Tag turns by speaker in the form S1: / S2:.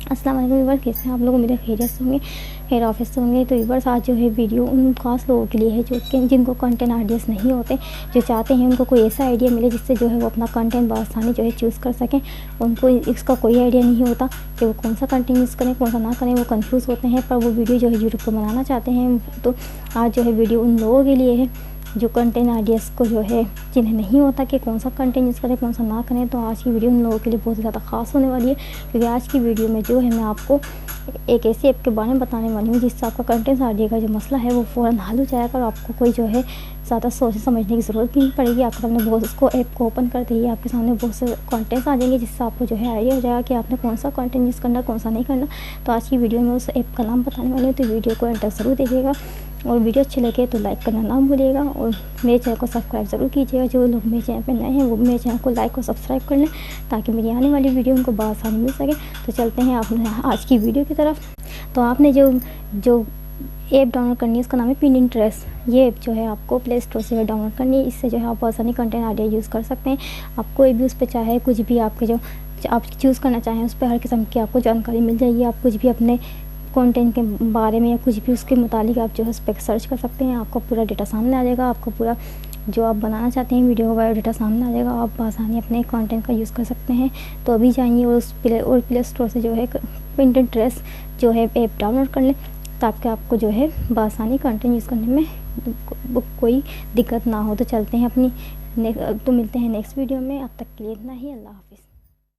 S1: अस्सलाम वालेकुम व्यूअर्स, कैसे हैं आप लोग? मेरे खैरियत से होंगे, खैर ऑफिस से होंगे। तो व्यूअर्स, आज जो है वीडियो उन खास लोगों के लिए है जो जिनको कंटेंट आइडियाज़ नहीं होते, जो चाहते हैं उनको कोई ऐसा आइडिया मिले जिससे जो है वो अपना कंटेंट बआसानी जो है चूज़ कर सकें। उनको इसका कोई आइडिया नहीं होता कि वो कौन सा कंटेंट यूज़ करें, कौन सा ना करें। वो कंफ्यूज होते हैं, पर वो वीडियो जो है यूट्यूब पर बनाना चाहते हैं। तो आज जो है वीडियो उन लोगों के लिए है जो कंटेंट आइडियाज़ को जो है जिन्हें नहीं होता कि कौन सा कंटेंट यूज़ करें, कौन सा ना करें। तो आज की वीडियो उन लोगों के लिए बहुत ज़्यादा ख़ास होने वाली है, क्योंकि आज की वीडियो में जो है मैं आपको एक ऐसी ऐप के बारे में बताने वाली हूँ जिससे आपका कंटेंट आइडिया का जो मसला है वो फ़ौरन हल हो जाएगा और आपको कोई जो है ज़्यादा सोचने समझने की ज़रूरत नहीं पड़ेगी। आपके सामने बहुत उसको ऐप को ओपन करते ही आपके सामने बहुत से कंटेंट्स आ जाएंगे जिससे आपको जो है आइडिया हो जाएगा कि आपने कौन सा कंटेंट यूज़ करना, कौन सा नहीं करना। तो आज की वीडियो में उस ऐप का नाम बताने वाली हूँ, तो वीडियो को एंड तक ज़रूर देखिएगा और वीडियो अच्छी लगे तो लाइक करना ना भूलिएगा और मेरे चैनल को सब्सक्राइब ज़रूर कीजिएगा। जो लोग मेरे चैनल पर नए हैं वो मेरे चैनल को लाइक और सब्सक्राइब कर लें ताकि मेरी आने वाली वीडियो उनको बआसानी मिल सके। तो चलते हैं अपने आज की वीडियो की तरफ। तो आपने जो ऐप डाउनलोड करनी है उसका नाम है पिनिंटरेस्ट। ये ऐप जो है आपको प्ले स्टोर से डाउनलोड करनी है। इससे जो है आप आसानी कंटेंट आइडिया यूज़ कर सकते हैं। आप कोई भी उस पर चाहे कुछ भी आपके जो आप चूज़ करना चाहें उस पर हर किस्म की आपको जानकारी मिल जाएगी। आप कुछ भी अपने कंटेंट के बारे में या कुछ भी उसके मुतालिक आप जो है उस पर सर्च कर सकते हैं। आपका पूरा डेटा सामने आ जाएगा। आपका पूरा जो आप बनाना चाहते हैं वीडियो का डेटा सामने आ जाएगा। आप आसानी अपने कंटेंट का यूज़ कर सकते हैं। तो अभी जाइए और उस प्ले स्टोर से जो है पिनिंटरेस्ट जो है ऐप डाउनलोड कर लें ताकि आपको जो है बआसानी कंटेंट यूज़ करने में कोई दिक्कत ना हो। तो चलते हैं तो मिलते हैं नेक्स्ट वीडियो में। अब तक के लिए इतना ही। अल्लाह हाफ़िज़।